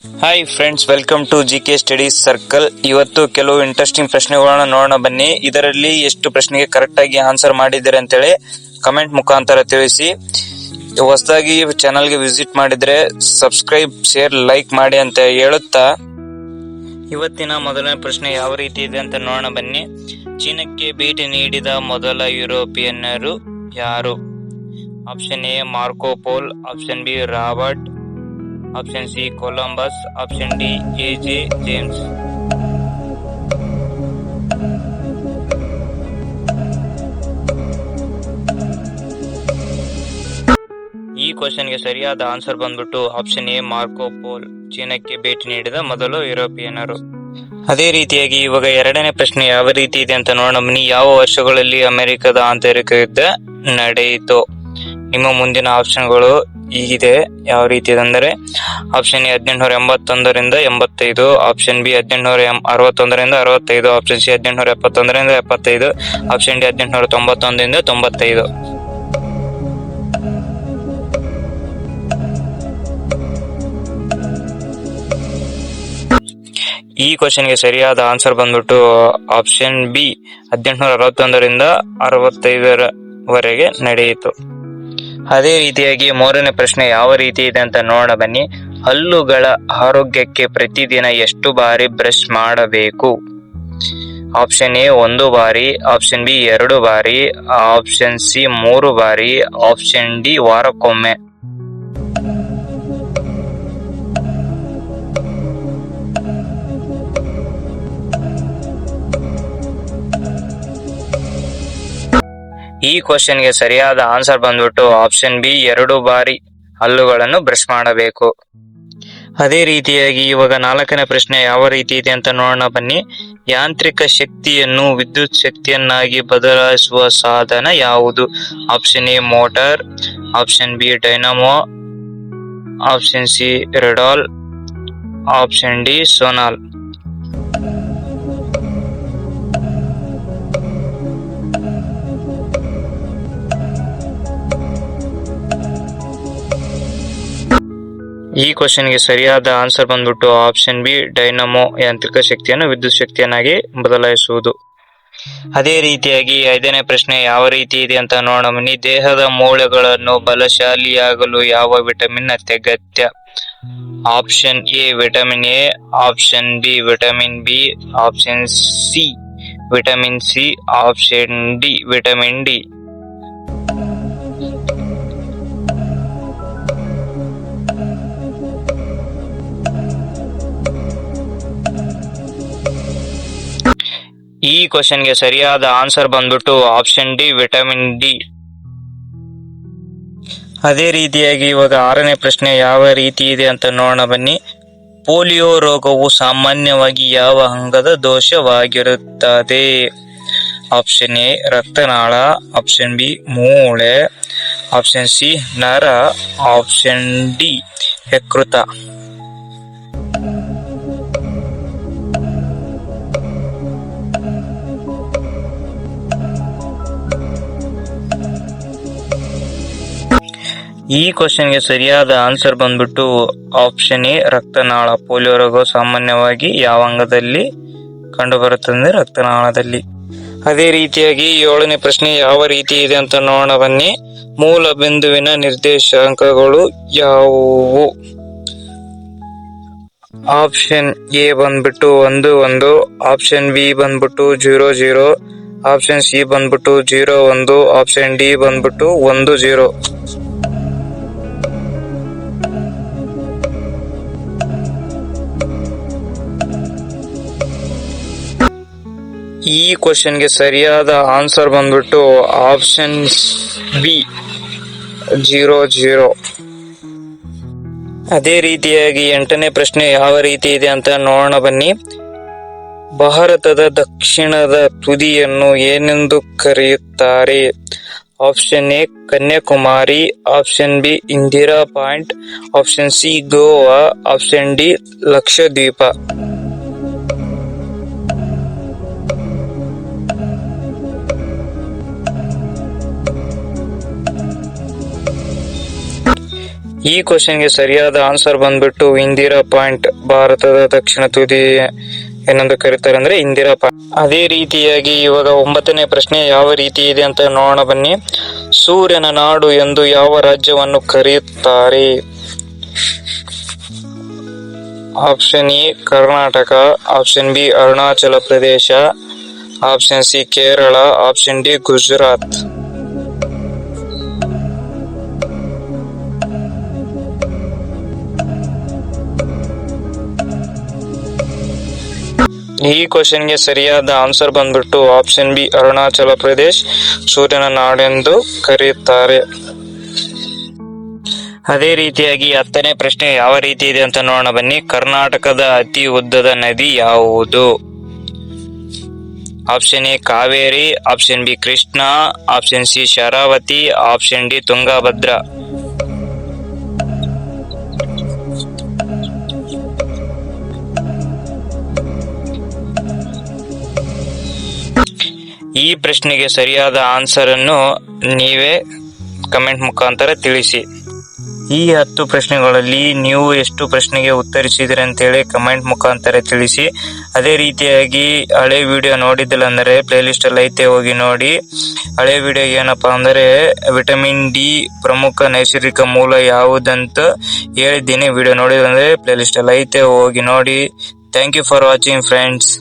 Hi friends, welcome to GK studies circle. ಇವತ್ತು ಕೆಲವು interesting ಪ್ರಶ್ನೆಗಳನ್ನ ನೋಡೋಣ ಬನ್ನಿ. ಇದರಲ್ಲಿ ಎಷ್ಟು ಪ್ರಶ್ನೆಗೆ ಕರೆಕ್ಟ್ ಆಗಿ ಆನ್ಸರ್ ಮಾಡಿದ್ದಾರೆ ಅಂತೇಳಿ ಕಮೆಂಟ್ ಮುಖಾಂತರ ತಿಳಿಸಿ. ಹೊಸದಾಗಿ ಚಾನಲ್ಗೆ ವಿಸಿಟ್ ಮಾಡಿದ್ರೆ ಸಬ್ಸ್ಕ್ರೈಬ್, ಶೇರ್, ಲೈಕ್ ಮಾಡಿ ಅಂತ ಹೇಳುತ್ತಾ ಇವತ್ತಿನ ಮೊದಲನೇ ಪ್ರಶ್ನೆ ಯಾವ ರೀತಿ ಇದೆ ಅಂತ ನೋಡೋಣ ಬನ್ನಿ. ಚೀನಾಕ್ಕೆ ಭೇಟಿ ನೀಡಿದ ಮೊದಲ ಯುರೋಪಿಯನ್ನರು ಯಾರು? Option A Marco Polo, option B Robert, option C Columbus, option D AJ. James. ಈ ಕ್ವಶನ್ಗೆ ಸರಿಯಾದ ಆನ್ಸರ್ ಬಂದ್ಬಿಟ್ಟು ಆಪ್ಷನ್ ಎ ಮಾರ್ಕೋ ಪೋಲ್, ಚೀನಾಕ್ಕೆ ಭೇಟಿ ನೀಡಿದ ಮೊದಲು ಯುರೋಪಿಯನ್ನರು. ಅದೇ ರೀತಿಯಾಗಿ ಇವಾಗ ಎರಡನೇ ಪ್ರಶ್ನೆ ಯಾವ ರೀತಿ ಇದೆ ಅಂತ ನೋಡೋಣ ಬನ್ನಿ. ಯಾವ ವರ್ಷಗಳಲ್ಲಿ ಅಮೆರಿಕದ ಆಂತರಿಕ ಯುದ್ಧ ನಡೆಯಿತು? ನಿಮ್ಮ ಮುಂದಿನ ಆಪ್ಷನ್ಗಳು ಹೀಗಿದೆ. ಯಾವ ರೀತಿ ಅಂದರೆ ಆಪ್ಷನ್ ಎ 1881ರಿಂದ 85, ಆಪ್ಷನ್ ಬಿ 1861ರಿಂದ 65, ಆಪ್ಷನ್ ಸಿ 1871ರಿಂದ 75, ಆಪ್ಷನ್ ಡಿ 1891ರಿಂದ 95. ಈ ಕ್ವಶನ್ಗೆ ಸರಿಯಾದ ಆನ್ಸರ್ ಬಂದ್ಬಿಟ್ಟು ಆಪ್ಷನ್ ಬಿ 1861ರಿಂದ 65ವರೆಗೆ ನಡೆಯಿತು. ಅದೇ ರೀತಿಯಾಗಿ ಮೂರನೇ ಪ್ರಶ್ನೆ ಯಾವ ರೀತಿ ಇದೆ ಅಂತ ನೋಡೋಣ ಬನ್ನಿ. ಹಲ್ಲುಗಳ ಆರೋಗ್ಯಕ್ಕೆ ಪ್ರತಿದಿನ ಎಷ್ಟು ಬಾರಿ ಬ್ರಷ್ ಮಾಡಬೇಕು? ಆಪ್ಷನ್ ಎ 1 ಬಾರಿ, ಆಪ್ಷನ್ ಬಿ 2 ಬಾರಿ, ಆಪ್ಷನ್ ಸಿ 3 ಬಾರಿ, ಆಪ್ಷನ್ ಡಿ ವಾರಕ್ಕೊಮ್ಮೆ. ಈ ಕ್ವಶನ್ಗೆ ಸರಿಯಾದ ಆನ್ಸರ್ ಬಂದ್ಬಿಟ್ಟು ಆಪ್ಷನ್ ಬಿ 2 ಬಾರಿ ಹಲ್ಲುಗಳನ್ನು ಬ್ರಷ್ ಮಾಡಬೇಕು. ಅದೇ ರೀತಿಯಾಗಿ ಇವಾಗ ನಾಲ್ಕನೇ ಪ್ರಶ್ನೆ ಯಾವ ರೀತಿ ಇದೆ ಅಂತ ನೋಡೋಣ ಬನ್ನಿ. ಯಾಂತ್ರಿಕ ಶಕ್ತಿಯನ್ನು ವಿದ್ಯುತ್ ಶಕ್ತಿಯನ್ನಾಗಿ ಬದಲಾಯಿಸುವ ಸಾಧನ ಯಾವುದು? Option A motor, option B dynamo, option C ರೆಡಾಲ್, ಆಪ್ಷನ್ ಡಿ ಸೋನಾಲ್. ಈ ಕ್ವಶನ್ಗೆ ಸರಿಯಾದ ಆನ್ಸರ್ ಬಂದ್ಬಿಟ್ಟು ಆಪ್ಷನ್ ಬಿ ಡೈನಮೋ, ಯಾಂತ್ರಿಕ ಶಕ್ತಿಯನ್ನು ವಿದ್ಯುತ್ ಶಕ್ತಿಯನ್ನಾಗಿ ಬದಲಾಯಿಸುವುದು. ಅದೇ ರೀತಿಯಾಗಿ ಐದನೇ ಪ್ರಶ್ನೆ ಯಾವ ರೀತಿ ಇದೆ ಅಂತ ನೋಡೋಣ ಬನ್ನಿ. ದೇಹದ ಮೂಳೆಗಳನ್ನು ಬಲಶಾಲಿಯಾಗಲು ಯಾವ ವಿಟಮಿನ್ ಅತ್ಯಗತ್ಯ? Option A vitamin A, option B vitamin B, option C vitamin C, option D vitamin D. ಈ ಕ್ವಶನ್ಗೆ ಸರಿಯಾದ ಆನ್ಸರ್ ಬಂದ್ಬಿಟ್ಟು ಆಪ್ಷನ್ ಡಿ ವಿಟಮಿನ್ ಡಿ. ಅದೇ ರೀತಿಯಾಗಿ ಇವಾಗ ಆರನೇ ಪ್ರಶ್ನೆ ಯಾವ ರೀತಿ ಇದೆ ಅಂತ ನೋಡೋಣ ಬನ್ನಿ. ಪೋಲಿಯೋ ರೋಗವು ಸಾಮಾನ್ಯವಾಗಿ ಯಾವ ಅಂಗದ ದೋಷವಾಗಿರುತ್ತದೆ? ಆಪ್ಷನ್ ಎ ರಕ್ತನಾಳ, ಆಪ್ಷನ್ ಬಿ ಮೂಳೆ, ಆಪ್ಷನ್ ಸಿ ನರ, ಆಪ್ಷನ್ ಡಿ ಯಕೃತ. ಈ ಕ್ವಶನ್ಗೆ ಸರಿಯಾದ ಆನ್ಸರ್ ಬಂದ್ಬಿಟ್ಟು ಆಪ್ಷನ್ ಎ ರಕ್ತನಾಳ. ಪೋಲಿಯೋ ರೋಗವು ಸಾಮಾನ್ಯವಾಗಿ ಯಾವ ಅಂಗದಲ್ಲಿ ಕಂಡುಬರುತ್ತದೆ? ರಕ್ತನಾಳದಲ್ಲಿ. ಅದೇ ರೀತಿಯಾಗಿ ಏಳನೇ ಪ್ರಶ್ನೆ ಯಾವ ರೀತಿ ಇದೆ ಅಂತ ನೋಡೋಣ ಬನ್ನಿ. ಮೂಲ ಬಿಂದುವಿನ ನಿರ್ದೇಶಾಂಕಗಳು ಯಾವುವು? ಆಪ್ಷನ್ ಎ ಬಂದ್ಬಿಟ್ಟು 1 1, ಆಪ್ಷನ್ ಬಿ ಬಂದ್ಬಿಟ್ಟು 0 0, ಆಪ್ಷನ್ ಸಿ ಬಂದ್ಬಿಟ್ಟು 0 1, ಆಪ್ಷನ್ ಡಿ ಬಂದ್ಬಿಟ್ಟು 1 0. ಈ ಕ್ವಶನ್ಗೆ ಸರಿಯಾದ ಆನ್ಸರ್ ಬಂದ್ಬಿಟ್ಟು ಆಪ್ಷನ್ ಬಿ 0 0. ಅದೇ ರೀತಿಯಾಗಿ ಎಂಟನೇ ಪ್ರಶ್ನೆ ಯಾವ ರೀತಿ ಇದೆ ಅಂತ ನೋಡೋಣ ಬನ್ನಿ. ಭಾರತದ ದಕ್ಷಿಣದ ತುದಿಯನ್ನು ಏನೆಂದು ಕರೆಯುತ್ತಾರೆ? Option A Kanyakumari, option B Indira point, option C Goa, option D Lakshadweep. ಈ ಕ್ವಶನ್ಗೆ ಸರಿಯಾದ ಆನ್ಸರ್ ಬಂದ್ಬಿಟ್ಟು ಇಂದಿರಾ ಪಾಯಿಂಟ್. ಭಾರತದ ದಕ್ಷಿಣ ತುದಿ ಏನೆಂದು ಕರೀತಾರೆ ಅಂದ್ರೆ ಇಂದಿರಾ ಪಾಯಿಂಟ್. ಅದೇ ರೀತಿಯಾಗಿ ಇವಾಗ 9ನೇ ಪ್ರಶ್ನೆ ಯಾವ ರೀತಿ ಇದೆ ಅಂತ ನೋಡೋಣ ಬನ್ನಿ. ಸೂರ್ಯನ ನಾಡು ಎಂದು ಯಾವ ರಾಜ್ಯವನ್ನು ಕರೆಯುತ್ತಾರೆ? Option A Karnataka, option B Arunachal Pradesh, option C Kerala, option D Gujarat. ಈ ಕ್ವಶನ್ಗೆ ಸರಿಯಾದ ಆನ್ಸರ್ ಬಂದ್ಬಿಟ್ಟು ಆಪ್ಷನ್ ಬಿ ಅರುಣಾಚಲ ಪ್ರದೇಶ್ ಸೂರ್ಯನ ನಾಡೆಂದು ಕರೆಯುತ್ತಾರೆ. ಅದೇ ರೀತಿಯಾಗಿ 10ನೇ ಪ್ರಶ್ನೆ ಯಾವ ರೀತಿ ಇದೆ ಅಂತ ನೋಡೋಣ ಬನ್ನಿ. ಕರ್ನಾಟಕದ ಅತಿ ಉದ್ದದ ನದಿ ಯಾವುದು? Option A Kaveri, option B Krishna, option C Sharavathi, option D Tungabhadra. ಈ ಪ್ರಶ್ನೆಗೆ ಸರಿಯಾದ ಆನ್ಸರ್ ಅನ್ನು ನೀವೇ ಕಮೆಂಟ್ ಮುಖಾಂತರ ತಿಳಿಸಿ. ಈ 10 ಪ್ರಶ್ನೆಗಳಲ್ಲಿ ನೀವು ಎಷ್ಟು ಪ್ರಶ್ನೆಗೆ ಉತ್ತರಿಸಿದ್ರಿ ಅಂತೇಳಿ ಕಮೆಂಟ್ ಮುಖಾಂತರ ತಿಳಿಸಿ. ಅದೇ ರೀತಿಯಾಗಿ ಹಳೆ ವಿಡಿಯೋ ನೋಡಿದ್ದಿಲ್ಲ ಅಂದರೆ ಪ್ಲೇಲಿಸ್ಟ್ ಅಲ್ಲಿ ಐತೆ, ಹೋಗಿ ನೋಡಿ. ಹಳೆ ವಿಡಿಯೋ ಏನಪ್ಪಾ ಅಂದರೆ ವಿಟಮಿನ್ ಡಿ ಪ್ರಮುಖ ನೈಸರ್ಗಿಕ ಮೂಲ ಯಾವುದಂತ ಹೇಳಿದ್ದೀನಿ. ವಿಡಿಯೋ ನೋಡಿದ್ರೆ ಪ್ಲೇಲಿಸ್ಟ್ ಅಲ್ಲಿ ಐತೆ, ಹೋಗಿ ನೋಡಿ. Thank you for watching friends.